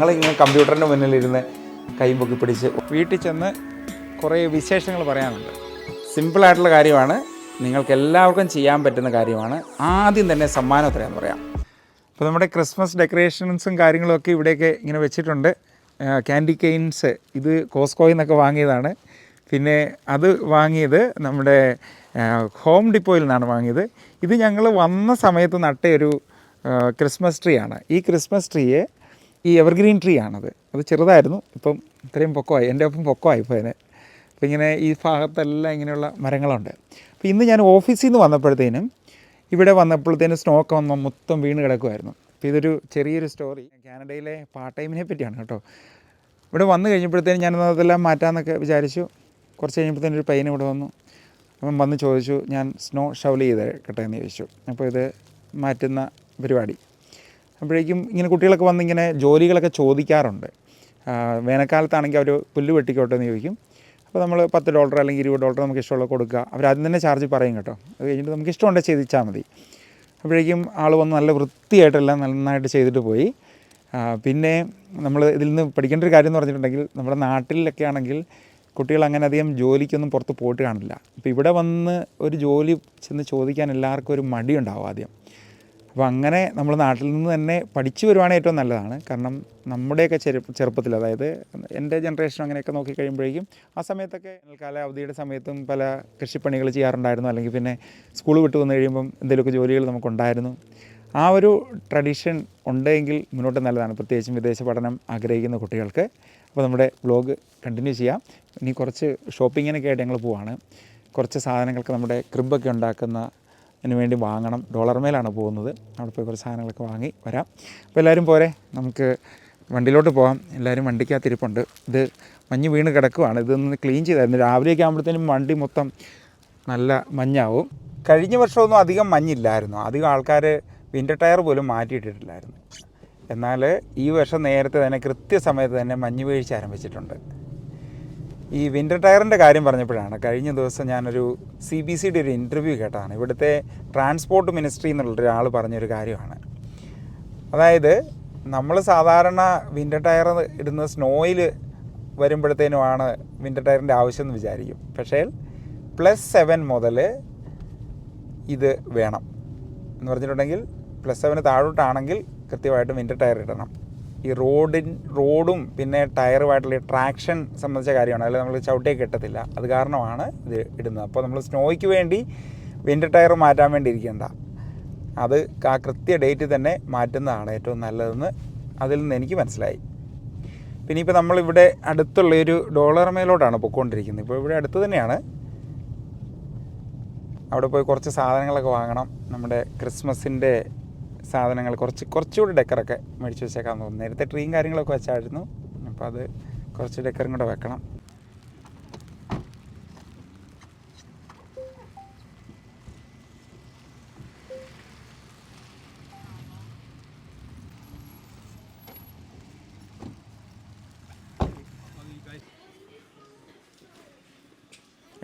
ഞങ്ങളിങ്ങനെ കമ്പ്യൂട്ടറിൻ്റെ മുന്നിലിരുന്ന് കൈ പൊക്കി പിടിച്ച് വീട്ടിൽ ചെന്ന് കുറേ വിശേഷങ്ങൾ പറയാനുണ്ട്. സിമ്പിളായിട്ടുള്ള കാര്യമാണ്, നിങ്ങൾക്ക് എല്ലാവർക്കും ചെയ്യാൻ പറ്റുന്ന കാര്യമാണ്. ആദ്യം തന്നെ സമ്മാനം എത്രയാണെന്ന് പറയാം. അപ്പോൾ നമ്മുടെ ക്രിസ്മസ് ഡെക്കറേഷൻസും കാര്യങ്ങളൊക്കെ ഇവിടെയൊക്കെ ഇങ്ങനെ വെച്ചിട്ടുണ്ട്. ക്യാൻഡി കെയിൻസ് ഇത് കോസ്കോയിൽ നിന്നൊക്കെ വാങ്ങിയതാണ്. പിന്നെ അത് വാങ്ങിയത് നമ്മുടെ ഹോം ഡിപ്പോയിൽ നിന്നാണ് വാങ്ങിയത്. ഇത് ഞങ്ങൾ വന്ന സമയത്ത് നട്ട ഒരു ക്രിസ്മസ് ട്രീ ആണ്. ഈ ക്രിസ്മസ് ട്രീയെ ഈ എവർഗ്രീൻ ട്രീ ആണത്. അത് ചെറുതായിരുന്നു, ഇപ്പം ഇത്രയും പൊക്കമായി, എൻ്റെ ഒപ്പം പൊക്കമായി ഇപ്പോൾ അതിന്. അപ്പോൾ ഇങ്ങനെ ഈ ഭാഗത്തെല്ലാം ഇങ്ങനെയുള്ള മരങ്ങളുണ്ട്. അപ്പോൾ ഇന്ന് ഞാൻ ഓഫീസിൽ നിന്ന് വന്നപ്പോഴത്തേനും ഇവിടെ വന്നപ്പോഴത്തേനും സ്നോ ഒക്കെ വന്ന് മൊത്തം വീണ് കിടക്കുമായിരുന്നു. അപ്പോൾ ഇതൊരു ചെറിയൊരു സ്റ്റോറി കാനഡയിലെ പാർട്ട് ടൈമിനെ പറ്റിയാണ് കേട്ടോ. ഇവിടെ വന്നു കഴിഞ്ഞപ്പോഴത്തേനും ഞാനതെല്ലാം മാറ്റാമെന്നൊക്കെ വിചാരിച്ചു. കുറച്ച് കഴിഞ്ഞപ്പോഴത്തേനും ഒരു പയ്യൻ ഇവിടെ വന്നു. അപ്പം വന്ന് ചോദിച്ചു, ഞാൻ സ്നോ ഷവൽ ചെയ്തേക്കട്ടെ എന്ന് ചോദിച്ചു. അപ്പോൾ ഇത് മാറ്റുന്ന പരിപാടി. അപ്പോഴേക്കും ഇങ്ങനെ കുട്ടികളൊക്കെ വന്ന് ഇങ്ങനെ ജോലികളൊക്കെ ചോദിക്കാറുണ്ട്. വേനൽക്കാലത്താണെങ്കിൽ അവർ പുല്ല് വെട്ടിക്കോട്ടെ എന്ന് ചോദിക്കും. അപ്പോൾ നമ്മൾ $10 അല്ലെങ്കിൽ $20 നമുക്ക് ഇഷ്ടമുള്ള കൊടുക്കുക. അവരാദ്യം തന്നെ ചാർജ് പറയും കേട്ടോ. അത് കഴിഞ്ഞിട്ട് നമുക്ക് ഇഷ്ടമുണ്ടെങ്കിൽ ചെയ്തിച്ചാൽ മതി. അപ്പോഴേക്കും ആൾ വന്ന് നല്ല വൃത്തിയായിട്ടെല്ലാം നന്നായിട്ട് ചെയ്തിട്ട് പോയി. പിന്നെ നമ്മൾ ഇതിൽ നിന്ന് പഠിക്കേണ്ട ഒരു കാര്യം എന്ന് പറഞ്ഞിട്ടുണ്ടെങ്കിൽ, നമ്മുടെ നാട്ടിലൊക്കെ ആണെങ്കിൽ കുട്ടികൾ അങ്ങനെ അധികം ജോലിക്കൊന്നും പുറത്ത് പോയിട്ട് കാണില്ല. അപ്പോൾ ഇവിടെ വന്ന് ഒരു ജോലി ചെന്ന് ചോദിക്കാൻ എല്ലാവർക്കും ഒരു മടിയുണ്ടാവും ആദ്യം. അപ്പോൾ അങ്ങനെ നമ്മൾ നാട്ടിൽ നിന്ന് തന്നെ പഠിച്ചു വരുവാണെങ്കിൽ ഏറ്റവും നല്ലതാണ്. കാരണം നമ്മുടെയൊക്കെ ചെറുപ്പത്തിൽ, അതായത് എൻ്റെ ജനറേഷൻ അങ്ങനെയൊക്കെ നോക്കിക്കഴിയുമ്പോഴേക്കും ആ സമയത്തൊക്കെ കാല അവധിയുടെ സമയത്തും പല കൃഷിപ്പണികൾ ചെയ്യാറുണ്ടായിരുന്നു. അല്ലെങ്കിൽ പിന്നെ സ്കൂൾ വിട്ട് വന്നു കഴിയുമ്പം എന്തെങ്കിലുമൊക്കെ ജോലികൾ നമുക്കുണ്ടായിരുന്നു. ആ ഒരു ട്രഡീഷൻ ഉണ്ടെങ്കിൽ മുന്നോട്ട് നല്ലതാണ്, പ്രത്യേകിച്ചും വിദേശ പഠനം ആഗ്രഹിക്കുന്ന കുട്ടികൾക്ക്. അപ്പോൾ നമ്മുടെ വ്ലോഗ് കണ്ടിന്യൂ ചെയ്യാം. ഇനി കുറച്ച് ഷോപ്പിങ്ങിനൊക്കെ ആയിട്ട് ഞങ്ങൾ പോവാണ്. കുറച്ച് സാധനങ്ങൾക്ക് നമ്മുടെ ക്രിബൊക്കെ ഉണ്ടാക്കുന്ന അതിന് വേണ്ടി വാങ്ങണം. ഡോളർമേലാണ് പോകുന്നത്. അവിടെ പോയി കുറച്ച് സാധനങ്ങളൊക്കെ വാങ്ങി വരാം. അപ്പോൾ എല്ലാവരും പോരെ, നമുക്ക് വണ്ടിയിലോട്ട് പോകാം. എല്ലാവരും വണ്ടിക്കകത്തിരിപ്പുണ്ട്. ഇത് മഞ്ഞ് വീണ് കിടക്കുവാണ്. ഇതൊന്ന് ക്ലീൻ ചെയ്തായിരുന്നു. രാവിലെയൊക്കെ ആകുമ്പോഴത്തേനും വണ്ടി മൊത്തം നല്ല മഞ്ഞാവും. കഴിഞ്ഞ വർഷമൊന്നും അധികം മഞ്ഞില്ലായിരുന്നു. അധികം ആൾക്കാർ വിൻ്റർ ടയർ പോലും മാറ്റിയിട്ടിട്ടില്ലായിരുന്നു. എന്നാൽ ഈ വർഷം നേരത്തെ തന്നെ കൃത്യസമയത്ത് തന്നെ മഞ്ഞ് വീഴ്ച ആരംഭിച്ചിട്ടുണ്ട്. ഈ വിൻ്റർ ടയറിൻ്റെ കാര്യം പറഞ്ഞപ്പോഴാണ് കഴിഞ്ഞ ദിവസം ഞാനൊരു CBCയുടെ ഒരു ഇൻ്റർവ്യൂ കേട്ടതാണ്. ഇവിടുത്തെ ട്രാൻസ്പോർട്ട് മിനിസ്ട്രി എന്നുള്ളൊരാൾ പറഞ്ഞൊരു കാര്യമാണ്. അതായത് നമ്മൾ സാധാരണ വിൻ്റർ ടയർ ഇടുന്നത് സ്നോയിൽ വരുമ്പോഴത്തേനുമാണ് വിൻ്റർ ടയറിൻ്റെ ആവശ്യം എന്ന് വിചാരിക്കും. പക്ഷേ +7 മുതൽ ഇത് വേണം എന്ന് പറഞ്ഞിട്ടുണ്ടെങ്കിൽ, +7 താഴോട്ടാണെങ്കിൽ കൃത്യമായിട്ടും വിൻ്റർ ടയർ ഇടണം. ഈ റോഡും പിന്നെ ടയറുമായിട്ടുള്ള ട്രാക്ഷൻ സംബന്ധിച്ച കാര്യമാണ്. അതിൽ നമ്മൾ ചവിട്ടിയൊക്കെ കിട്ടത്തില്ല. അത് കാരണമാണ് ഇത് ഇടുന്നത്. അപ്പോൾ നമ്മൾ സ്നോയ്ക്ക് വേണ്ടി വിൻ്റർ ടയർ മാറ്റാൻ വേണ്ടി ഇരിക്കേണ്ട, അത് ആ കൃത്യ ഡേറ്റിൽ തന്നെ മാറ്റുന്നതാണ് ഏറ്റവും നല്ലതെന്ന് അതിൽ നിന്ന് എനിക്ക് മനസ്സിലായി. പിന്നെ ഇപ്പോൾ നമ്മളിവിടെ അടുത്തുള്ളൊരു ഡോളർമേലോട്ടാണ് പൊയ്ക്കൊണ്ടിരിക്കുന്നത്. ഇപ്പോൾ ഇവിടെ അടുത്ത് തന്നെയാണ്. അവിടെ പോയി കുറച്ച് സാധനങ്ങളൊക്കെ വാങ്ങണം. നമ്മുടെ ക്രിസ്മസിൻ്റെ സാധനങ്ങൾ കുറച്ചുകൂടി ഡെക്കറൊക്കെ മേടിച്ച് വെച്ചേക്കാമെന്ന് തോന്നുന്നു. നേരത്തെ ട്രീയും കാര്യങ്ങളൊക്കെ വെച്ചായിരുന്നു. അപ്പോൾ അത് കുറച്ച് ഡെക്കറും കൂടെ വെക്കണം.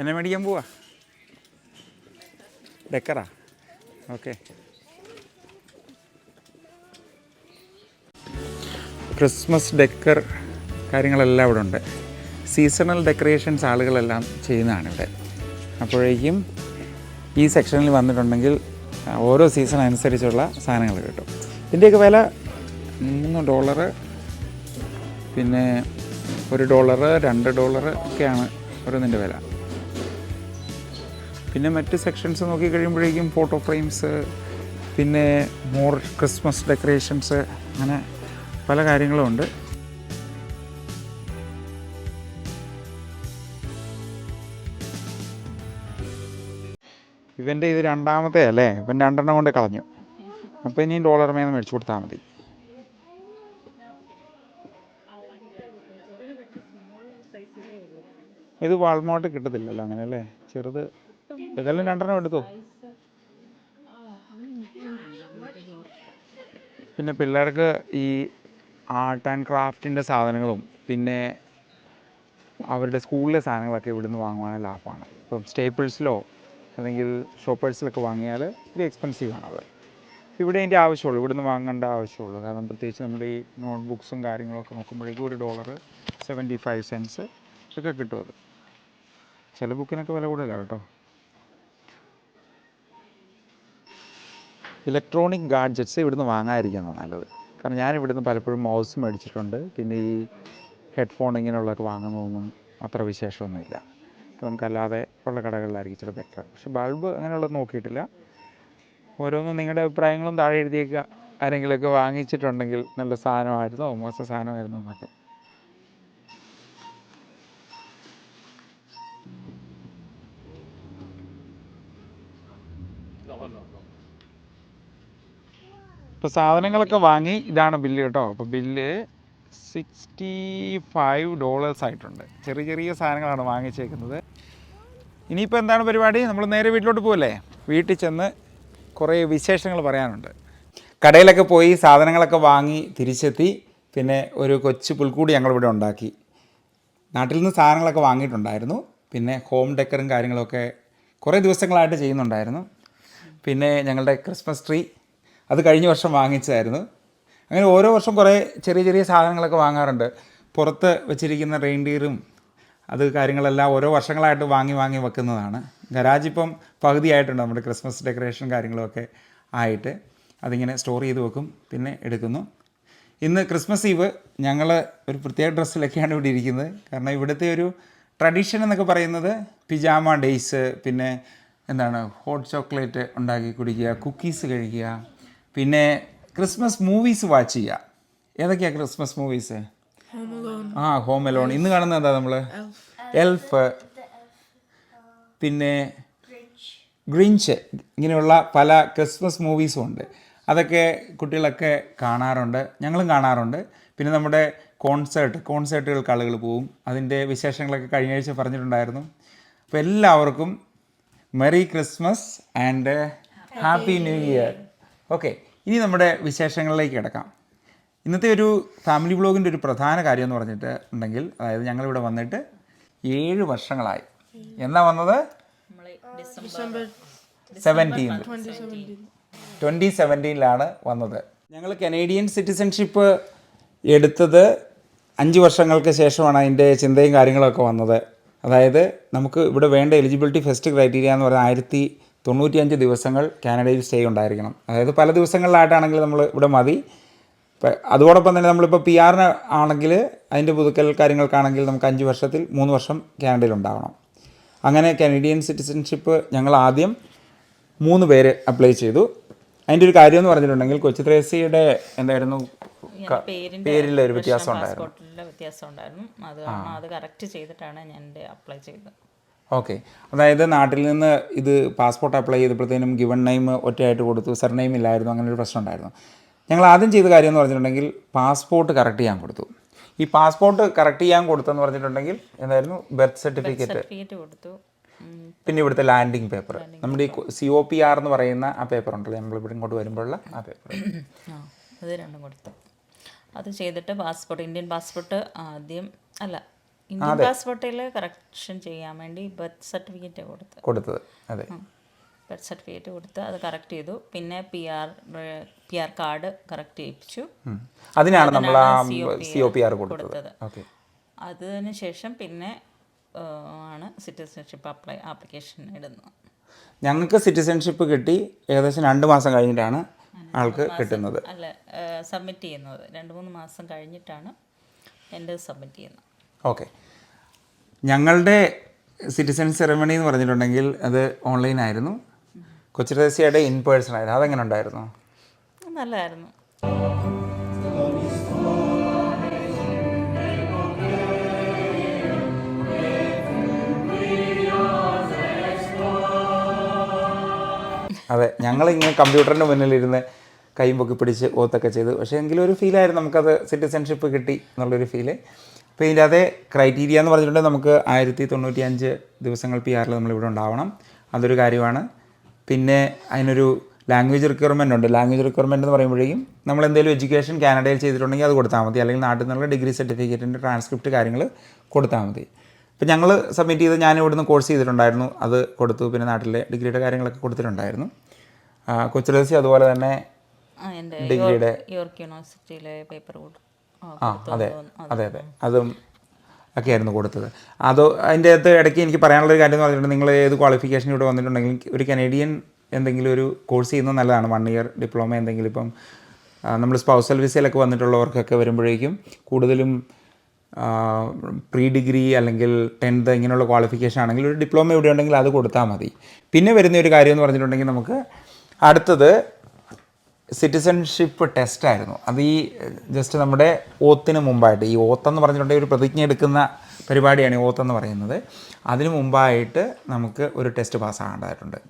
എന്നെ മേടിക്കാൻ പോവാ? ഡെക്കറാ? ഓക്കെ. ക്രിസ്മസ് ഡെക്കർ കാര്യങ്ങളെല്ലാം ഇവിടെ ഉണ്ട്. സീസണൽ ഡെക്കറേഷൻസ് ആളുകളെല്ലാം ചെയ്യുന്നതാണ് ഇവിടെ. അപ്പോഴേക്കും ഈ സെക്ഷനിൽ വന്നിട്ടുണ്ടെങ്കിൽ ഓരോ സീസൺ അനുസരിച്ചുള്ള സാധനങ്ങൾ കിട്ടും. ഇതിൻ്റെയൊക്കെ വില $3, പിന്നെ $1, $2 ഒക്കെയാണ് ഓരോന്നിൻ്റെ വില. പിന്നെ മറ്റ് സെക്ഷൻസ് നോക്കിക്കഴിയുമ്പോഴേക്കും ഫോട്ടോ ഫ്രെയിംസ്, പിന്നെ മോർ ക്രിസ്മസ് ഡെക്കറേഷൻസ്, അങ്ങനെ പല കാര്യങ്ങളുമുണ്ട്. ഇവൻ്റെ ഇത് രണ്ടാമത്തെ അല്ലേ? ഇവൻ 2 കൊണ്ട് കളഞ്ഞു. അപ്പോൾ ഇനി ഡോളർമേന്ന് മേടിച്ചു കൊടുത്താൽ മതി. ഇത് വാൾമാർട്ട് കിട്ടത്തില്ലല്ലോ അങ്ങനെ അല്ലേ? ചെറുത് ഏതായാലും 2 എടുത്തോ. പിന്നെ പിള്ളേർക്ക് ഈ ആർട്ട് ആൻഡ് ക്രാഫ്റ്റിൻ്റെ സാധനങ്ങളും പിന്നെ അവരുടെ സ്കൂളിലെ സാധനങ്ങളൊക്കെ ഇവിടുന്ന് വാങ്ങുവാൻ ലാഭമാണ്. ഇപ്പം സ്റ്റേപ്പിൾസിലോ അല്ലെങ്കിൽ ഷോപ്പേഴ്സിലൊക്കെ വാങ്ങിയാൽ ഇത് എക്സ്പെൻസീവാണത്. ഇവിടെ അതിൻ്റെ ആവശ്യമുള്ളൂ, ഇവിടുന്ന് വാങ്ങേണ്ട ആവശ്യമുള്ളൂ. കാരണം പ്രത്യേകിച്ച് നമ്മുടെ ഈ നോട്ട്ബുക്സും കാര്യങ്ങളൊക്കെ നോക്കുമ്പോഴേക്കും $1.75 ഒക്കെ കിട്ടും. അത് ചില ബുക്കിനൊക്കെ വില കൂടുതലാണ് കേട്ടോ. ഇലക്ട്രോണിക് ഗാഡ്ജറ്റ്സ് ഇവിടുന്ന് വാങ്ങാതിരിക്കുന്നതാണ് നല്ലത്. കാരണം ഞാൻ ഇവിടുന്ന് പലപ്പോഴും മൗസ് മേടിച്ചിട്ടുണ്ട്. പിന്നെ ഈ ഹെഡ്ഫോൺ ഇങ്ങനെയുള്ളതൊക്കെ വാങ്ങുന്നതൊന്നും അത്ര വിശേഷമൊന്നുമില്ല. അപ്പോൾ നമുക്കല്ലാതെ ഉള്ള കടകളിലായിരിക്കും ഇച്ചിരി ബെറ്റർ. പക്ഷെ ബൾബ് അങ്ങനെയുള്ളത് നോക്കിയിട്ടില്ല. ഓരോന്നും നിങ്ങളുടെ അഭിപ്രായങ്ങളും താഴെ എഴുതിയേക്കുക. ആരെങ്കിലുമൊക്കെ വാങ്ങിച്ചിട്ടുണ്ടെങ്കിൽ നല്ല സാധനമായിരുന്നോ മോശം സാധനമായിരുന്നോ എന്നൊക്കെ. ഇപ്പോൾ സാധനങ്ങളൊക്കെ വാങ്ങി, ഇതാണ് ബില്ല് കേട്ടോ. അപ്പോൾ ബില്ല് $65 ആയിട്ടുണ്ട്. ചെറിയ ചെറിയ സാധനങ്ങളാണ് വാങ്ങിച്ചേക്കുന്നത്. ഇനിയിപ്പോൾ എന്താണ് പരിപാടി? നമ്മൾ നേരെ വീട്ടിലോട്ട് പോകല്ലേ? വീട്ടിൽ ചെന്ന് കുറേ വിശേഷങ്ങൾ പറയാനുണ്ട്. കടയിലൊക്കെ പോയി സാധനങ്ങളൊക്കെ വാങ്ങി തിരിച്ചെത്തി. പിന്നെ ഒരു കൊച്ചു പുൽക്കൂടി ഞങ്ങളിവിടെ ഉണ്ടാക്കി. നാട്ടിൽ നിന്ന് സാധനങ്ങളൊക്കെ വാങ്ങിയിട്ടുണ്ടായിരുന്നു. പിന്നെ ഹോം ഡെക്കറും കാര്യങ്ങളൊക്കെ കുറേ ദിവസങ്ങളായിട്ട് ചെയ്യുന്നുണ്ടായിരുന്നു. പിന്നെ ഞങ്ങളുടെ ക്രിസ്മസ് ട്രീ അത് കഴിഞ്ഞ വർഷം വാങ്ങിച്ചതായിരുന്നു. അങ്ങനെ ഓരോ വർഷം കുറേ ചെറിയ ചെറിയ സാധനങ്ങളൊക്കെ വാങ്ങാറുണ്ട്. പുറത്ത് വെച്ചിരിക്കുന്ന റെയിൻഡിയറും അത് കാര്യങ്ങളെല്ലാം ഓരോ വർഷങ്ങളായിട്ട് വാങ്ങി വെക്കുന്നതാണ്. ഗരാജ് ഇപ്പം പകുതിയായിട്ടുണ്ട് നമ്മുടെ ക്രിസ്മസ് ഡെക്കറേഷൻ കാര്യങ്ങളുമൊക്കെ ആയിട്ട്. അതിങ്ങനെ സ്റ്റോർ ചെയ്ത് വെക്കും, പിന്നെ എടുക്കുന്നു. ഇന്ന് ക്രിസ്മസ് ഈവ് ഞങ്ങൾ ഒരു പ്രത്യേക ഡ്രസ്സിലൊക്കെയാണ് ഇവിടെ ഇരിക്കുന്നത്. കാരണം ഇവിടുത്തെ ഒരു ട്രഡീഷൻ എന്നൊക്കെ പറയുന്നത് പിജാമ ഡേയ്സ്, പിന്നെ എന്താണ് ഹോട്ട് ചോക്ലേറ്റ് ഉണ്ടാക്കി കുടിക്കുക, കുക്കീസ് കഴിക്കുക, പിന്നെ ക്രിസ്മസ് മൂവീസ് വാച്ച് ചെയ്യുക. ഏതൊക്കെയാണ് ക്രിസ്മസ് മൂവീസ്? Home alone. ഇന്ന് കാണുന്നത് എന്താ നമ്മൾ? എൽഫ്, പിന്നെ ഗ്രിഞ്ച്, ഇങ്ങനെയുള്ള പല ക്രിസ്മസ് മൂവീസും ഉണ്ട്. അതൊക്കെ കുട്ടികളൊക്കെ കാണാറുണ്ട്, ഞങ്ങളും കാണാറുണ്ട്. പിന്നെ നമ്മുടെ കോൺസേർട്ടുകൾക്ക് ആളുകൾ പോവും. അതിൻ്റെ വിശേഷങ്ങളൊക്കെ കഴിഞ്ഞ ആഴ്ച പറഞ്ഞിട്ടുണ്ടായിരുന്നു. അപ്പോൾ എല്ലാവർക്കും merry Christmas and happy new year. Okay, ഇനി നമ്മുടെ വിശേഷങ്ങളിലേക്ക് കിടക്കാം. ഇന്നത്തെ ഒരു ഫാമിലി വ്ളോഗിൻ്റെ ഒരു പ്രധാന കാര്യം എന്ന് പറഞ്ഞിട്ട് ഉണ്ടെങ്കിൽ, അതായത് ഞങ്ങളിവിടെ വന്നിട്ട് 7 വർഷങ്ങളായി. എന്നാ വന്നത്? 2017 വന്നത്. ഞങ്ങൾ കനേഡിയൻ സിറ്റിസൺഷിപ്പ് എടുത്തത് 5 വർഷങ്ങൾക്ക് ശേഷമാണ് അതിൻ്റെ ചിന്തയും കാര്യങ്ങളൊക്കെ വന്നത്. അതായത് നമുക്ക് ഇവിടെ വേണ്ട എലിജിബിലിറ്റി ഫസ്റ്റ് ക്രൈറ്റീരിയ എന്ന് പറഞ്ഞാൽ 1095 ദിവസങ്ങൾ കാനഡയിൽ സ്റ്റേ ഉണ്ടായിരിക്കണം. അതായത് പല ദിവസങ്ങളിലായിട്ടാണെങ്കിൽ നമ്മൾ ഇവിടെ മതി. അതോടൊപ്പം തന്നെ നമ്മളിപ്പോൾ PR ആണെങ്കിൽ അതിൻ്റെ പുതുക്കൽ കാര്യങ്ങൾക്കാണെങ്കിൽ നമുക്ക് 5 വർഷത്തിൽ 3 വർഷം കാനഡയിൽ ഉണ്ടാവണം. അങ്ങനെ കനേഡിയൻ സിറ്റിസൺഷിപ്പ് ഞങ്ങൾ ആദ്യം 3 പേര് അപ്ലൈ ചെയ്തു. അതിൻ്റെ ഒരു കാര്യം എന്ന് പറഞ്ഞിട്ടുണ്ടെങ്കിൽ കൊച്ചു ത്രേസ്യയുടെ എന്തായിരുന്നു പേരിൽ ഒരു വ്യത്യാസം ഉണ്ടായിരുന്നു. അത് കറക്റ്റ് ചെയ്തിട്ടാണ് ഞാൻ അപ്ലൈ ചെയ്തത്. ഓക്കെ, അതായത് നാട്ടിൽ നിന്ന് ഇത് പാസ്പോർട്ട് അപ്ലൈ ചെയ്തപ്പോഴത്തേനും ഗിവൺ നെയിം ഒറ്റയായിട്ട് കൊടുത്തു, സർനെയിം ഇല്ലായിരുന്നു. അങ്ങനെ ഒരു പ്രശ്നം ഉണ്ടായിരുന്നു. ഞങ്ങൾ ആദ്യം ചെയ്ത കാര്യം എന്ന് പറഞ്ഞിട്ടുണ്ടെങ്കിൽ പാസ്പോർട്ട് കറക്റ്റ് ചെയ്യാൻ കൊടുത്തു. ഈ പാസ്പോർട്ട് കറക്റ്റ് ചെയ്യാൻ കൊടുത്തെന്ന് പറഞ്ഞിട്ടുണ്ടെങ്കിൽ എന്തായിരുന്നു? ബർത്ത് സർട്ടിഫിക്കറ്റ് കൊടുത്തു. പിന്നെ ഇവിടുത്തെ ലാൻഡിങ് പേപ്പർ, നമ്മുടെ ഈ COPR എന്ന് പറയുന്ന ആ പേപ്പർ ഉണ്ടല്ലോ, നമ്മളിവിടെ ഇങ്ങോട്ട് വരുമ്പോഴുള്ള ആ പേപ്പർ, അത് രണ്ടും കൊടുത്തു. അത് ചെയ്തിട്ട് ഇന്ത്യൻ പാസ്പോർട്ട് ഇന്ത്യൻ പാസ്പോർട്ടിൽ കറക്ഷൻ ചെയ്യാൻ വേണ്ടി ബർത്ത് സർട്ടിഫിക്കറ്റ് കൊടുത്തത്. അതെ, ബർത്ത് സർട്ടിഫിക്കറ്റ് കൊടുത്ത് അത് കറക്റ്റ് ചെയ്തു. പിന്നെ PR കാർഡ് കറക്റ്റ് ചെയ്യിപ്പിച്ചു. അതിനാണ് നമ്മൾ COPR കൊടുത്തത്. അതിന് ശേഷം പിന്നെ ആണ് സിറ്റിസൺഷിപ്പ് ആപ്ലിക്കേഷൻ ഇടുന്നത്. ഞങ്ങൾക്ക് സിറ്റിസൺഷിപ്പ് കിട്ടി ഏകദേശം 2 മാസം കഴിഞ്ഞിട്ടാണ് ആൾക്ക് കിട്ടുന്നത്. സബ്മിറ്റ് ചെയ്യുന്നത് 2-3 മാസം കഴിഞ്ഞിട്ടാണ് എൻ്റെ സബ്മിറ്റ് ചെയ്യുന്നത്. ഓക്കെ, ഞങ്ങളുടെ സിറ്റിസൺ സെറമണി എന്ന് പറഞ്ഞിട്ടുണ്ടെങ്കിൽ അത് ഓൺലൈനായിരുന്നു. കൊച്ചു ത്രേസ്യയുടെ ഇൻ പേഴ്സൺ ആയിരുന്നു. അതെങ്ങനെ ഉണ്ടായിരുന്നു? നല്ലതായിരുന്നു. അതെ, ഞങ്ങളിങ്ങനെ കമ്പ്യൂട്ടറിൻ്റെ മുന്നിലിരുന്ന് കൈയും പൊക്കി പിടിച്ച് ഓത്തൊക്കെ ചെയ്തു. പക്ഷേ എങ്കിലും ഒരു ഫീലായിരുന്നു, നമുക്കത് സിറ്റിസൺഷിപ്പ് കിട്ടി എന്നുള്ളൊരു ഫീല്. അപ്പോൾ ഇതിൻ്റെ അതേ ക്രൈറ്റീരിയ എന്ന് പറഞ്ഞിട്ടുണ്ടെങ്കിൽ നമുക്ക് 1095 ദിവസങ്ങൾ PR നമ്മളിവിടെ ഉണ്ടാവണം. അതൊരു കാര്യമാണ്. പിന്നെ അതിനൊരു ലാംഗ്വേജ് റിക്വയർമെൻ്റ് ഉണ്ട്. ലാംഗ്വേജ് റിക്വയർമെൻ്റ് എന്ന് പറയുമ്പോഴേക്കും നമ്മൾ എന്തെങ്കിലും എഡ്യൂക്കേഷൻ കാനഡയിൽ ചെയ്തിട്ടുണ്ടെങ്കിൽ അത് കൊടുത്താൽ മതി. അല്ലെങ്കിൽ നാട്ടിൽ നിന്നുള്ള ഡിഗ്രി സർട്ടിഫിക്കറ്റിൻ്റെ ട്രാൻസ്ക്രിപ്റ്റ് കാര്യങ്ങൾ കൊടുത്താൽ മതി. ഇപ്പോൾ ഞങ്ങൾ സബ്മിറ്റ് ചെയ്ത് ഞാൻ ഇവിടുന്ന് കോഴ്സ് ചെയ്തിട്ടുണ്ടായിരുന്നു, അത് കൊടുത്തു. പിന്നെ നാട്ടിലെ ഡിഗ്രിയുടെ കാര്യങ്ങളൊക്കെ കൊടുത്തിട്ടുണ്ടായിരുന്നു. കൊച്ചു ത്രേസ്യ അതുപോലെ തന്നെ എൻ്റെ ഡിഗ്രിയുടെ യോർക്ക് യൂണിവേഴ്സിറ്റിയിലെ പേപ്പർ അതെ അതെ അതെ അതും ഒക്കെ ആയിരുന്നു കൊടുത്തത്. അതിൻ്റെ അകത്ത് ഇടയ്ക്ക് എനിക്ക് പറയാനുള്ളൊരു കാര്യം എന്ന് പറഞ്ഞിട്ടുണ്ടെങ്കിൽ നിങ്ങൾ ഏത് ക്വാളിഫിക്കേഷൻ ഇവിടെ വന്നിട്ടുണ്ടെങ്കിൽ ഒരു കനേഡിയൻ എന്തെങ്കിലും ഒരു കോഴ്സ് ചെയ്യുന്നത് നല്ലതാണ്. 1 ഇയർ ഡിപ്ലോമ എന്തെങ്കിലും ഇപ്പം നമ്മൾ സ്പൗസൽ വിസയിലൊക്കെ വന്നിട്ടുള്ളവർക്കൊക്കെ വരുമ്പോഴേക്കും കൂടുതലും പ്രീ ഡിഗ്രി അല്ലെങ്കിൽ 10th ഇങ്ങനെയുള്ള ക്വാളിഫിക്കേഷൻ ആണെങ്കിൽ ഒരു ഡിപ്ലോമ ഇവിടെ ഉണ്ടെങ്കിൽ അത് കൊടുത്താൽ മതി. പിന്നെ വരുന്ന ഒരു കാര്യം എന്ന് പറഞ്ഞിട്ടുണ്ടെങ്കിൽ നമുക്ക് അടുത്തത് സിറ്റിസൺഷിപ്പ് ടെസ്റ്റായിരുന്നു. അത് ഈ ജസ്റ്റ് നമ്മുടെ ഓത്തിന് മുമ്പായിട്ട്, ഈ ഓത്തെന്ന് പറഞ്ഞിട്ടുണ്ടെങ്കിൽ ഒരു പ്രതിജ്ഞ എടുക്കുന്ന പരിപാടിയാണ് ഈ ഓത്തെന്ന് പറയുന്നത്. അതിന് മുമ്പായിട്ട് നമുക്ക് ഒരു ടെസ്റ്റ് പാസ്സാകേണ്ടതായിട്ടുണ്ട്.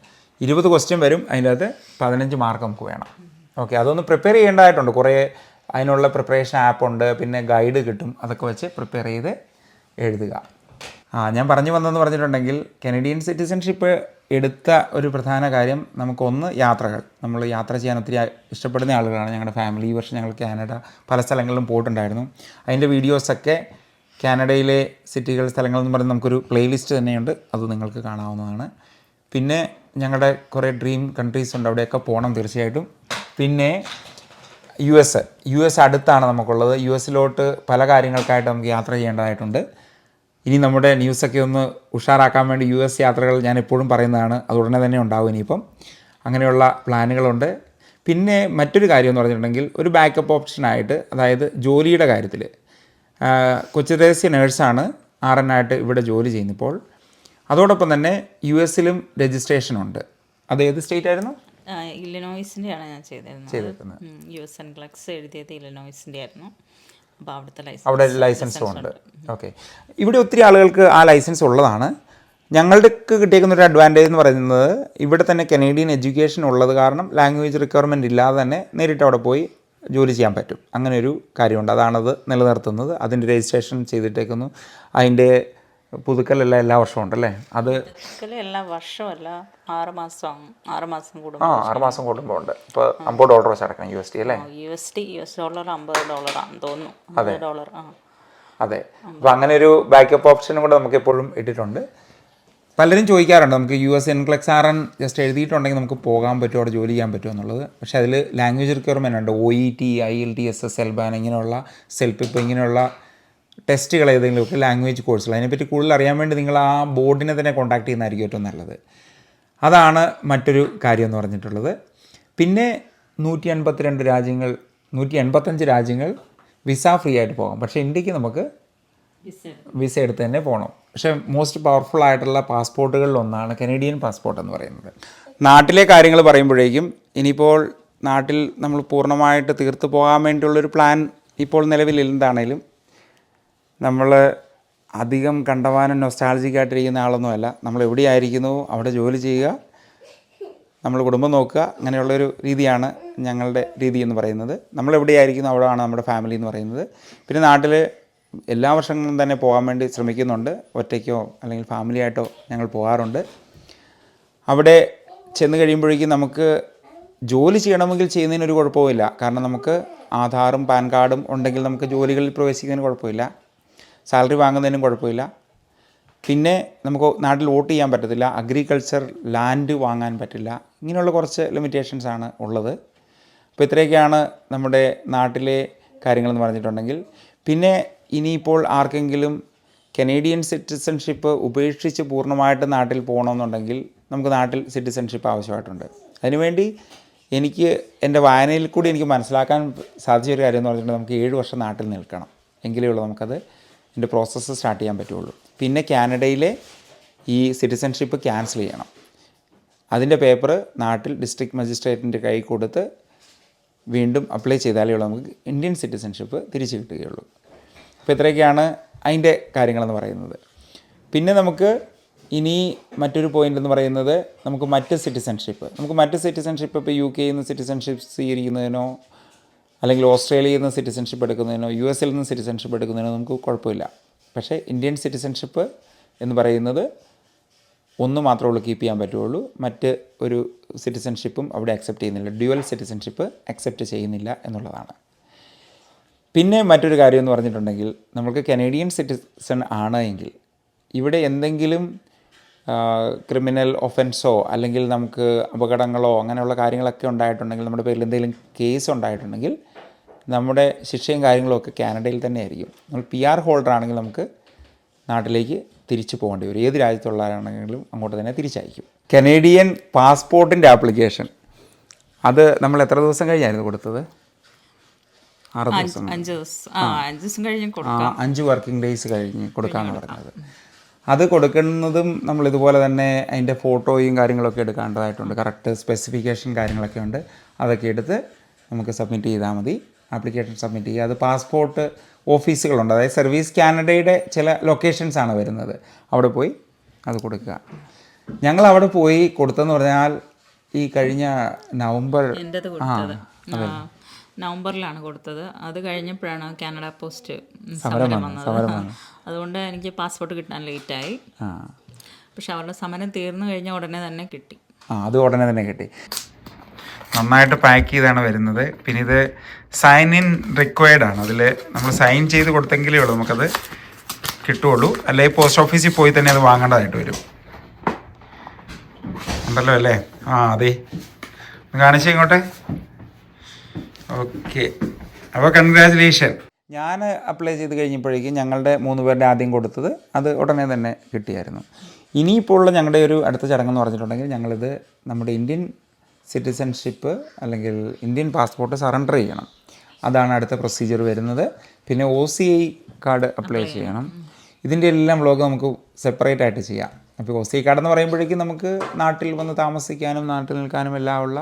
20 ക്വസ്റ്റ്യൻ വരും, അതിൻ്റെ അകത്ത് 15 മാർക്ക് നമുക്ക് വേണം. ഓക്കെ, അതൊന്ന് പ്രിപ്പയർ ചെയ്യേണ്ടതായിട്ടുണ്ട്. കുറേ അതിനുള്ള പ്രിപ്പറേഷൻ ആപ്പുണ്ട്, പിന്നെ ഗൈഡ് കിട്ടും, അതൊക്കെ വെച്ച് പ്രിപ്പയർ ചെയ്ത് എഴുതുക. ഞാൻ പറഞ്ഞു വന്നതെന്ന് പറഞ്ഞിട്ടുണ്ടെങ്കിൽ കനേഡിയൻ സിറ്റിസൺഷിപ്പ് എടുത്ത ഒരു പ്രധാന കാര്യം നമുക്കൊന്ന് യാത്രകൾ. നമ്മൾ യാത്ര ചെയ്യാൻ ഒത്തിരി ഇഷ്ടപ്പെടുന്ന ആളുകളാണ് ഞങ്ങളുടെ ഫാമിലി. ഈ വർഷം ഞങ്ങൾ കാനഡ പല സ്ഥലങ്ങളിലും പോയിട്ടുണ്ടായിരുന്നു. അതിൻ്റെ വീഡിയോസൊക്കെ കാനഡയിലെ സിറ്റികൾ, സ്ഥലങ്ങളെന്ന് പറഞ്ഞ് നമുക്കൊരു പ്ലേലിസ്റ്റ് തന്നെയുണ്ട്, അത് നിങ്ങൾക്ക് കാണാവുന്നതാണ്. പിന്നെ ഞങ്ങളുടെ കുറേ ഡ്രീം കൺട്രീസ് ഉണ്ട്, അവിടെയൊക്കെ പോകണം തീർച്ചയായിട്ടും. പിന്നെ യു എസ് അടുത്താണ് നമുക്കുള്ളത്. യു എസിലോട്ട് പല കാര്യങ്ങൾക്കായിട്ട് നമുക്ക് യാത്ര ചെയ്യേണ്ടതായിട്ടുണ്ട്. ഇനി നമ്മുടെ ന്യൂസൊക്കെ ഒന്ന് ഉഷാറാക്കാൻ വേണ്ടി യു എസ് യാത്രകൾ ഞാൻ എപ്പോഴും പറയുന്നതാണ്, അത് ഉടനെ തന്നെ ഉണ്ടാവും ഇനിയിപ്പം. അങ്ങനെയുള്ള പ്ലാനുകളുണ്ട്. പിന്നെ മറ്റൊരു കാര്യം എന്ന് പറഞ്ഞിട്ടുണ്ടെങ്കിൽ ഒരു ബാക്കപ്പ് ഓപ്ഷനായിട്ട്, അതായത് ജോലിയുടെ കാര്യത്തിൽ കൊച്ചുദേശീയ നേഴ്സാണ് RN ആയിട്ട് ഇവിടെ ജോലി ചെയ്യുന്നിപ്പോൾ. അതോടൊപ്പം തന്നെ യു എസിലും രജിസ്ട്രേഷനുണ്ട്. അത് ഏത് സ്റ്റേറ്റ് ആയിരുന്നു? ഇല്ലനോയ്സിൻ്റെയാണ് ഞാൻ ചെയ്തിരുന്നത്. US NCLEX എഴുതിയത് ഇല്ലനോയ്സിൻ്റെ ആയിരുന്നു. അപ്പോൾ അവിടെ ലൈസൻസും ഉണ്ട്. ഓക്കെ, ഇവിടെ ഒത്തിരി ആളുകൾക്ക് ആ ലൈസൻസ് ഉള്ളതാണ്. ഞങ്ങൾക്ക് കിട്ടിയേക്കുന്ന ഒരു അഡ്വാൻറ്റേജ് എന്ന് പറയുന്നത് ഇവിടെ തന്നെ കനേഡിയൻ എഡ്യൂക്കേഷൻ ഉള്ളത് കാരണം ലാംഗ്വേജ് റിക്വയർമെൻറ്റ് ഇല്ലാതെ തന്നെ നേരിട്ട് അവിടെ പോയി ജോലി ചെയ്യാൻ പറ്റും. അങ്ങനെ ഒരു കാര്യമുണ്ട്, അതാണത് നിലനിർത്തുന്നത്. അതിൻ്റെ രജിസ്ട്രേഷൻ ചെയ്തിട്ടേക്കുന്നു. അതിൻ്റെ പുതുക്കലെല്ലാം എല്ലാ വർഷവും ഉണ്ടല്ലേ? അത് എല്ലാ വർഷമല്ല, 6 മാസം കൂടുമ്പോൾ 6 മാസം കൂടുമ്പോൾ ഉണ്ട്. ഇപ്പോൾ $50 വെച്ച് അടക്കണം USD അല്ലേ? US ഡോളർ $50 ആണെന്ന് തോന്നുന്നു. $50. അതെ. അപ്പോൾ അങ്ങനെ ഒരു ബാക്കപ്പ് ഓപ്ഷനും കൂടെ നമുക്ക് എപ്പോഴും ഇട്ടിട്ടുണ്ട്. പലരും ചോദിക്കാറുണ്ട് നമുക്ക് US NCLEX RN ജസ്റ്റ് എഴുതിയിട്ടുണ്ടെങ്കിൽ നമുക്ക് പോകാൻ പറ്റുമോ, അവിടെ ജോലി ചെയ്യാൻ പറ്റുമോ എന്നുള്ളത്. പക്ഷേ അതിൽ ലാംഗ്വേജ് റിക്വയർമെൻ്റ് ഉണ്ട്. OET, IELTS, SELBAN ഇങ്ങനെയുള്ള സെൽപിപ്പ് ഇങ്ങനെയുള്ള ടെസ്റ്റുകൾ ഏതെങ്കിലുമൊക്കെ ലാംഗ്വേജ് കോഴ്സുകൾ. അതിനെപ്പറ്റി കൂടുതൽ അറിയാൻ വേണ്ടി നിങ്ങൾ ആ ബോർഡിനെ തന്നെ കോൺടാക്ട് ചെയ്യുന്നതായിരിക്കും ഏറ്റവും നല്ലത്. അതാണ് മറ്റൊരു കാര്യം എന്ന് പറഞ്ഞിട്ടുള്ളത്. പിന്നെ 185 രാജ്യങ്ങൾ വിസ ഫ്രീ ആയിട്ട് പോകാം. പക്ഷേ ഇന്ത്യക്ക് നമുക്ക് വിസ എടുത്ത് തന്നെ പോകണം. പക്ഷേ മോസ്റ്റ് പവർഫുൾ ആയിട്ടുള്ള പാസ്പോർട്ടുകളിലൊന്നാണ് കനേഡിയൻ പാസ്പോർട്ട് എന്ന് പറയുന്നത്. നാട്ടിലെ കാര്യങ്ങൾ പറയുമ്പോഴേക്കും ഇനിയിപ്പോൾ നാട്ടിൽ നമ്മൾ പൂർണ്ണമായിട്ട് തീർത്ത് പോകാൻ വേണ്ടിയുള്ളൊരു പ്ലാൻ ഇപ്പോൾ നിലവിൽ എന്താണേലും നമ്മൾ അധികം കണ്ടവാനും നൊസ്റ്റാൾജിക്കായിട്ടിരിക്കുന്ന ആളൊന്നുമല്ല. നമ്മൾ എവിടെയായിരിക്കുന്നു അവിടെ ജോലി ചെയ്യുക, നമ്മൾ കുടുംബം നോക്കുക, അങ്ങനെയുള്ളൊരു രീതിയാണ് ഞങ്ങളുടെ രീതി എന്ന് പറയുന്നത്. നമ്മൾ എവിടെയായിരിക്കുന്നു അവിടെയാണ് നമ്മുടെ ഫാമിലി എന്ന് പറയുന്നത്. പിന്നെ നാട്ടിൽ എല്ലാ വർഷങ്ങളും തന്നെ പോകാൻ വേണ്ടി ശ്രമിക്കുന്നുണ്ട്. ഒറ്റയ്ക്കോ അല്ലെങ്കിൽ ഫാമിലി ആയിട്ടോ ഞങ്ങൾ പോകാറുണ്ട്. അവിടെ ചെന്ന് കഴിയുമ്പോഴേക്കും നമുക്ക് ജോലി ചെയ്യണമെങ്കിൽ ചെയ്യുന്നതിനൊരു കുഴപ്പമില്ല. കാരണം നമുക്ക് ആധാറും പാൻ കാർഡും ഉണ്ടെങ്കിൽ നമുക്ക് ജോലികളിൽ പ്രവേശിക്കുന്നതിന് കുഴപ്പമില്ല, സാലറി വാങ്ങുന്നതിനും കുഴപ്പമില്ല. പിന്നെ നമുക്ക് നാട്ടിൽ വോട്ട് ചെയ്യാൻ പറ്റത്തില്ല, അഗ്രികൾച്ചർ ലാൻഡ് വാങ്ങാൻ പറ്റില്ല, ഇങ്ങനെയുള്ള കുറച്ച് ലിമിറ്റേഷൻസാണ് ഉള്ളത്. അപ്പോൾ ഇത്രയൊക്കെയാണ് നമ്മുടെ നാട്ടിലെ കാര്യങ്ങളെന്ന് പറഞ്ഞിട്ടുണ്ടെങ്കിൽ. പിന്നെ ഇനിയിപ്പോൾ ആർക്കെങ്കിലും കനേഡിയൻ സിറ്റിസൺഷിപ്പ് ഉപേക്ഷിച്ച് പൂർണ്ണമായിട്ട് നാട്ടിൽ പോകണമെന്നുണ്ടെങ്കിൽ നമുക്ക് നാട്ടിൽ സിറ്റിസൺഷിപ്പ് ആവശ്യമായിട്ടുണ്ട്. അതിനുവേണ്ടി എനിക്ക് എൻ്റെ വായനയിൽ കൂടി എനിക്ക് മനസ്സിലാക്കാൻ സാധിച്ചൊരു കാര്യം എന്ന് പറഞ്ഞിട്ടുണ്ടെങ്കിൽ നമുക്ക് 7 വർഷം നാട്ടിൽ നിൽക്കണം, എങ്കിലേ ഉള്ളൂ നമുക്കത് ഇതിൻ്റെ പ്രോസസ്സ് സ്റ്റാർട്ട് ചെയ്യാൻ പറ്റുള്ളൂ. പിന്നെ കാനഡയിലെ ഈ സിറ്റിസൺഷിപ്പ് ക്യാൻസൽ ചെയ്യണം. അതിൻ്റെ പേപ്പർ നാട്ടിൽ ഡിസ്ട്രിക്ട് മജിസ്ട്രേറ്റിൻ്റെ കൈ കൊടുത്ത് വീണ്ടും അപ്ലൈ ചെയ്താലേ ഉള്ളൂ നമുക്ക് ഇന്ത്യൻ സിറ്റിസൺഷിപ്പ് തിരിച്ച് കിട്ടുകയുള്ളൂ. അപ്പോൾ ഇത്രയൊക്കെയാണ് അതിൻ്റെ കാര്യങ്ങളെന്ന് പറയുന്നത്. പിന്നെ നമുക്ക് ഇനി മറ്റൊരു പോയിൻ്റ് എന്ന് പറയുന്നത് നമുക്ക് മറ്റ് സിറ്റിസൺഷിപ്പ് ഇപ്പോൾ UK നിന്ന് സിറ്റിസൺഷിപ്പ് സ്വീകരിക്കുന്നതിനോ അല്ലെങ്കിൽ ഓസ്ട്രേലിയയിൽ നിന്ന് സിറ്റിസൺഷിപ്പ് എടുക്കുന്നതിനോ US നിന്ന് സിറ്റിസൺഷിപ്പ് എടുക്കുന്നതിനോ നമുക്ക് കുഴപ്പമില്ല. പക്ഷേ ഇന്ത്യൻ സിറ്റിസൺഷിപ്പ് എന്ന് പറയുന്നത് ഒന്ന് മാത്രമേ ഉള്ളൂ കീപ്പ് ചെയ്യാൻ പറ്റുള്ളൂ. മറ്റ് ഒരു സിറ്റിസൺഷിപ്പും അവിടെ അക്സെപ്റ്റ് ചെയ്യുന്നില്ല, ഡ്യുവൽ സിറ്റിസൺഷിപ്പ് അക്സെപ്റ്റ് ചെയ്യുന്നില്ല എന്നുള്ളതാണ്. പിന്നെ മറ്റൊരു കാര്യം എന്ന് പറഞ്ഞിട്ടുണ്ടെങ്കിൽ നമുക്ക് കനേഡിയൻ സിറ്റിസൺ ആണ് എങ്കിൽ ഇവിടെ എന്തെങ്കിലും ക്രിമിനൽ ഒഫൻസോ അല്ലെങ്കിൽ നമുക്ക് അപകടങ്ങളോ അങ്ങനെയുള്ള കാര്യങ്ങളൊക്കെ ഉണ്ടായിട്ടുണ്ടെങ്കിൽ, നമ്മുടെ പേരിൽ എന്തെങ്കിലും കേസ് ഉണ്ടായിട്ടുണ്ടെങ്കിൽ നമ്മുടെ ശിക്ഷയും കാര്യങ്ങളും ഒക്കെ കാനഡയിൽ തന്നെ ആയിരിക്കും. നമ്മൾ PR ഹോൾഡർ ആണെങ്കിൽ നമുക്ക് നാട്ടിലേക്ക് തിരിച്ചു പോകേണ്ടി വരും. ഏത് രാജ്യത്തുള്ളവരാണെങ്കിലും അങ്ങോട്ട് തന്നെ തിരിച്ചയക്കും. കനേഡിയൻ പാസ്പോർട്ടിൻ്റെ ആപ്ലിക്കേഷൻ അത് നമ്മൾ എത്ര ദിവസം കഴിഞ്ഞായിരുന്നു കൊടുത്തത്? 6 ദിവസം. 5 ദിവസം കഴിഞ്ഞ് കൊടുക്കാം. 5 വർക്കിംഗ് ഡേയ്സ് കഴിഞ്ഞ് കൊടുക്കാമെന്ന് പറഞ്ഞത്. അത് കൊടുക്കുന്നതും നമ്മൾ ഇതുപോലെ തന്നെ അതിൻ്റെ ഫോട്ടോയും കാര്യങ്ങളൊക്കെ എടുക്കേണ്ടതായിട്ടുണ്ട്. കറക്റ്റ് സ്പെസിഫിക്കേഷൻ കാര്യങ്ങളൊക്കെ ഉണ്ട്. അതൊക്കെ എടുത്ത് നമുക്ക് സബ്മിറ്റ് ചെയ്താൽ മതി. ആപ്ലിക്കേഷൻ സബ്മിറ്റ് ചെയ്യുക. അത് പാസ്പോർട്ട് ഓഫീസുകളുണ്ട്, അതായത് സർവീസ് കാനഡയുടെ ചില ലൊക്കേഷൻസാണ് വരുന്നത്. അവിടെ പോയി അത് കൊടുക്കുക. ഞങ്ങൾ അവിടെ പോയി കൊടുത്തതെന്ന് പറഞ്ഞാൽ ഈ കഴിഞ്ഞ നവംബർ നവംബറിലാണ് കൊടുത്തത്. അത് കഴിഞ്ഞപ്പോഴാണ് കാനഡ പോസ്റ്റ് സമരം വന്നത്. അതുകൊണ്ട് എനിക്ക് പാസ്പോർട്ട് കിട്ടാൻ ലേറ്റായി. പക്ഷെ അവരുടെ സമരം തീർന്നു കഴിഞ്ഞ ഉടനെ തന്നെ കിട്ടി. അത് ഉടനെ തന്നെ കിട്ടി. നന്നായിട്ട് പാക്ക് ചെയ്താണ് വരുന്നത്. പിന്നെ ഇത് സൈൻ ഇൻ റിക്വയർഡ് ആണ്. അതിൽ നമ്മൾ സൈൻ ചെയ്ത് കൊടുത്തെങ്കിലേ ഉള്ളൂ നമുക്കത് കിട്ടുകയുള്ളൂ. അല്ലെങ്കിൽ പോസ്റ്റ് ഓഫീസിൽ പോയി തന്നെ അത് വാങ്ങേണ്ടതായിട്ട് വരും. ഉണ്ടല്ലോ അല്ലേ? അതെ, കാണിച്ചേ ഇങ്ങോട്ടെ. ഓക്കെ, അപ്പോൾ കൺഗ്രാജുലേഷൻ. ഞാൻ അപ്ലൈ ചെയ്ത് കഴിഞ്ഞപ്പോഴേക്കും ഞങ്ങളുടെ 3 പേരുടെ ആദ്യം കൊടുത്തത് അത് ഉടനെ തന്നെ കിട്ടിയായിരുന്നു. ഇനിയിപ്പോൾ ഉള്ള ഞങ്ങളുടെ ഒരു അടുത്ത ചടങ്ങെന്ന് പറഞ്ഞിട്ടുണ്ടെങ്കിൽ ഞങ്ങളിത് നമ്മുടെ ഇന്ത്യൻ സിറ്റിസൺഷിപ്പ് അല്ലെങ്കിൽ ഇന്ത്യൻ പാസ്പോർട്ട് സറണ്ടർ ചെയ്യണം. അതാണ് അടുത്ത പ്രൊസീജിയർ വരുന്നത്. പിന്നെ OCI കാർഡ് അപ്ലൈ ചെയ്യണം. ഇതിൻ്റെ എല്ലാം വ്ലോഗ് നമുക്ക് സെപ്പറേറ്റ് ആയിട്ട് ചെയ്യാം. അപ്പോൾ OCI കാർഡ് എന്ന് പറയുമ്പോഴേക്കും നമുക്ക് നാട്ടിൽ വന്ന് താമസിക്കാനും നാട്ടിൽ നിൽക്കാനും എല്ലാം ഉള്ള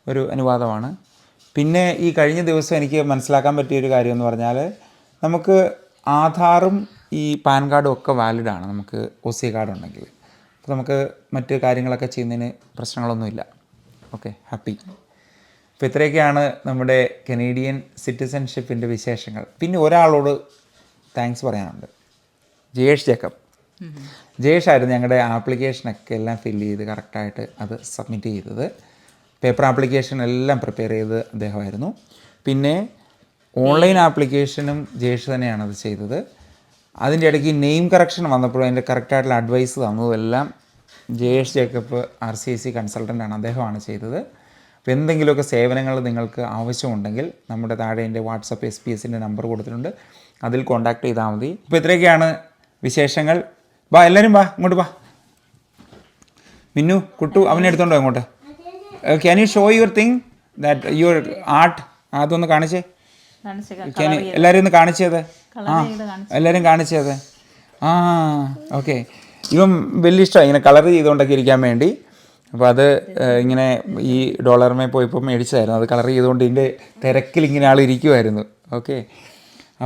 ഒരു അനുവാദമാണ്. പിന്നെ ഈ കഴിഞ്ഞ ദിവസം എനിക്ക് മനസ്സിലാക്കാൻ പറ്റിയൊരു കാര്യം എന്ന് പറഞ്ഞാൽ നമുക്ക് ആധാറും ഈ പാൻ കാർഡും ഒക്കെ വാലിഡാണ് നമുക്ക് OCI കാർഡ് ഉണ്ടെങ്കിൽ. അപ്പോൾ നമുക്ക് മറ്റ് കാര്യങ്ങളൊക്കെ ചെയ്യുന്നതിന് പ്രശ്നങ്ങളൊന്നുമില്ല. Okay, happy. അപ്പോൾ ഇത്രയൊക്കെയാണ് നമ്മുടെ കനേഡിയൻ സിറ്റിസൺഷിപ്പിൻ്റെ വിശേഷങ്ങൾ. പിന്നെ ഒരാളോട് താങ്ക്സ് പറയാനുണ്ട്. ജയേഷ് ജേക്കബ്. ജയേഷ് ആയിരുന്നു ഞങ്ങളുടെ ആപ്ലിക്കേഷനൊക്കെ എല്ലാം ഫില്ല് ചെയ്ത് കറക്റ്റായിട്ട് അത് സബ്മിറ്റ് ചെയ്തത്. പേപ്പർ ആപ്ലിക്കേഷൻ എല്ലാം പ്രിപ്പയർ ചെയ്ത് അദ്ദേഹമായിരുന്നു. പിന്നെ ഓൺലൈൻ ആപ്ലിക്കേഷനും ജയേഷ് തന്നെയാണ് അത് ചെയ്തത്. അതിൻ്റെ ഇടയ്ക്ക് നെയിം കറക്ഷൻ വന്നപ്പോഴും അതിൻ്റെ കറക്റ്റായിട്ടുള്ള അഡ്വൈസ് തന്നതെല്ലാം ജയേഷ് ജേക്കബ് RCIC കൺസൾട്ടൻ്റാണ്, അദ്ദേഹമാണ് ചെയ്തത്. അപ്പോൾ എന്തെങ്കിലുമൊക്കെ സേവനങ്ങൾ നിങ്ങൾക്ക് ആവശ്യമുണ്ടെങ്കിൽ നമ്മുടെ താഴെ എൻ്റെ വാട്സപ്പ് SPS-ൻ്റെ നമ്പർ കൊടുത്തിട്ടുണ്ട്, അതിൽ കോൺടാക്ട് ചെയ്താൽ മതി. ഇപ്പോൾ ഇത്രയൊക്കെയാണ് വിശേഷങ്ങൾ. എല്ലാവരും ഇങ്ങോട്ട് മിന്നു, കുട്ടു അവനെ എടുത്തോണ്ടോ ഇങ്ങോട്ട്. Can you show your thing that your art? അതൊന്ന് കാണിച്ചേ. എല്ലാവരും ഒന്ന് കാണിച്ചത്. എല്ലാവരും കാണിച്ചത്. ഓക്കെ. ഇവൻ വലിയ ഇഷ്ടമായി ഇങ്ങനെ കളർ ചെയ്തുകൊണ്ടൊക്കെ ഇരിക്കാൻ വേണ്ടി. അപ്പോൾ അത് ഇങ്ങനെ ഈ ഡോളർമേ പോയപ്പോൾ മേടിച്ചതായിരുന്നു. അത് കളർ ചെയ്തുകൊണ്ട് ഇതിൻ്റെ തിരക്കിൽ ഇങ്ങനെ ആൾ ഇരിക്കുമായിരുന്നു. ഓക്കെ,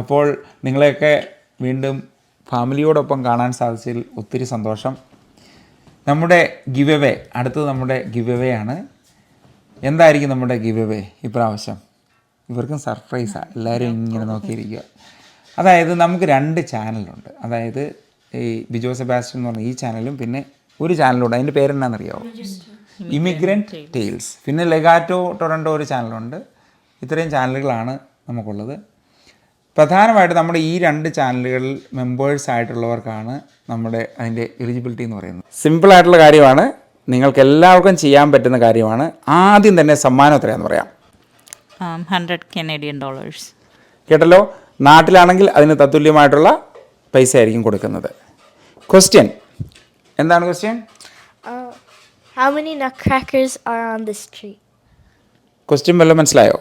അപ്പോൾ നിങ്ങളെയൊക്കെ വീണ്ടും ഫാമിലിയോടൊപ്പം കാണാൻ സാധിച്ചതിൽ ഒത്തിരി സന്തോഷം. നമ്മുടെ ഗിവ് അവേ, അടുത്തത് നമ്മുടെ ഗിവ് അവേ ആണ്. എന്തായിരിക്കും നമ്മുടെ ഗിവ് അവേ ഇപ്രാവശ്യം? ഇവർക്കും സർപ്രൈസാണ്, എല്ലാവരും ഇങ്ങനെ നോക്കിയിരിക്കുക. അതായത് നമുക്ക് 2 ചാനലുണ്ട്. അതായത് ഈ ബിജോ സെബാസ്റ്റ്യൻ എന്ന് പറഞ്ഞ ഈ ചാനലും പിന്നെ ഒരു ചാനലുണ്ട്, അതിൻ്റെ പേരെന്നാണെന്നറിയാമോ? Immigrant tales. പിന്നെ ലെഗാറ്റോ ടൊറൻറ്റോ ഒരു ചാനലുണ്ട്. ഇത്രയും ചാനലുകളാണ് നമുക്കുള്ളത്. പ്രധാനമായിട്ട് നമ്മുടെ ഈ 2 ചാനലുകളിൽ മെമ്പേഴ്സ് ആയിട്ടുള്ളവർക്കാണ് നമ്മുടെ അതിൻ്റെ എലിജിബിലിറ്റി എന്ന് പറയുന്നത്. സിമ്പിളായിട്ടുള്ള കാര്യമാണ്, നിങ്ങൾക്ക് എല്ലാവർക്കും ചെയ്യാൻ പറ്റുന്ന കാര്യമാണ്. ആദ്യം തന്നെ സമ്മാനം എത്രയാണെന്ന് പറയാം. $100 Canadian. കേട്ടല്ലോ. നാട്ടിലാണെങ്കിൽ അതിന് തത്തുല്യമായിട്ടുള്ള പൈസ ആയിരിക്കും കൊടുക്കുന്നത്. ക്വസ്റ്റ്യൻ എന്താണ്? Question How many nutcrackers are on this tree? Question വല്ലതും മനസ്സിലായോ?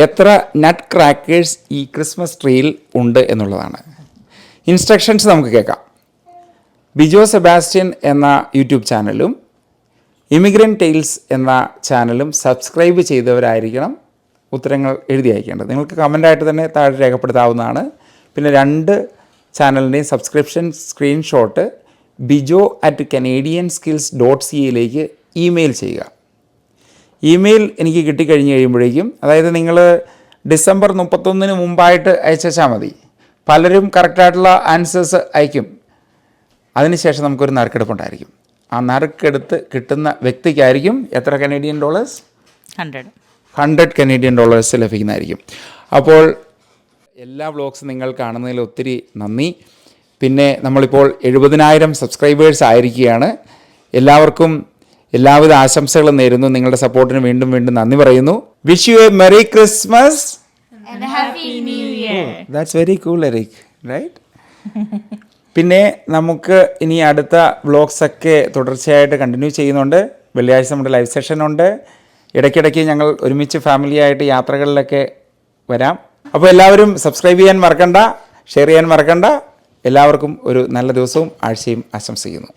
എത്ര നട്ട് ക്രാക്കേഴ്സ് ഈ ക്രിസ്മസ് ട്രീയിൽ ഉണ്ട് എന്നുള്ളതാണ്. ഇൻസ്ട്രക്ഷൻസ് നമുക്ക് കേൾക്കാം. ബിജോ സെബാസ്റ്റ്യൻ എന്ന യൂട്യൂബ് ചാനലും ഇമിഗ്രൻറ്റ് ടെയിൽസ് എന്ന ചാനലും സബ്സ്ക്രൈബ് ചെയ്തവരായിരിക്കണം ഉത്തരങ്ങൾ എഴുതി അയക്കേണ്ടത്. നിങ്ങൾക്ക് കമൻ്റായിട്ട് തന്നെ താഴെ രേഖപ്പെടുത്താവുന്നതാണ്. പിന്നെ 2 ചാനലിൻ്റെയും സബ്സ്ക്രിപ്ഷൻ സ്ക്രീൻഷോട്ട് bijo@canadianskills.ca ഇമെയിൽ ചെയ്യുക. ഇമെയിൽ എനിക്ക് കിട്ടിക്കഴിഞ്ഞ് കഴിയുമ്പോഴേക്കും, അതായത് നിങ്ങൾ ഡിസംബർ 31 മുമ്പായിട്ട് അയച്ചാൽ മതി. പലരും കറക്റ്റായിട്ടുള്ള ആൻസേഴ്സ് അയക്കും. അതിനുശേഷം നമുക്കൊരു നറുക്കെടുപ്പുണ്ടായിരിക്കും. ആ നറുക്കെടുത്ത് കിട്ടുന്ന വ്യക്തിക്കായിരിക്കും എത്ര കനേഡിയൻ ഡോളേഴ്സ്? 100 കനേഡിയൻ ഡോളേഴ്സ് ലഭിക്കുന്നതായിരിക്കും. അപ്പോൾ എല്ലാ വ്ളോഗ്സും നിങ്ങൾ കാണുന്നതിൽ ഒത്തിരി നന്ദി. പിന്നെ നമ്മളിപ്പോൾ 70,000 സബ്സ്ക്രൈബേഴ്സ് ആയിരിക്കുകയാണ്. എല്ലാവർക്കും എല്ലാവിധ ആശംസകളും നേരുന്നു. നിങ്ങളുടെ സപ്പോർട്ടിന് വീണ്ടും വീണ്ടും നന്ദി പറയുന്നു. Wish you a merry Christmas And Happy New Year. That's very cool Eric, right? പിന്നെ നമുക്ക് ഇനി അടുത്ത വ്ളോഗ്സൊക്കെ തുടർച്ചയായിട്ട് കണ്ടിന്യൂ ചെയ്യുന്നുണ്ട്. വെള്ളിയാഴ്ച നമ്മുടെ ലൈവ് സെഷനുണ്ട്. ഇടയ്ക്കിടയ്ക്ക് ഞങ്ങൾ ഒരുമിച്ച് ഫാമിലിയായിട്ട് യാത്രകളിലൊക്കെ വരാം. അപ്പോൾ എല്ലാവരും സബ്സ്ക്രൈബ് ചെയ്യാൻ മറക്കണ്ട, ഷെയർ ചെയ്യാൻ മറക്കണ്ട. എല്ലാവർക്കും ഒരു നല്ല ദിവസവും ആഴ്ചയും ആശംസിക്കുന്നു.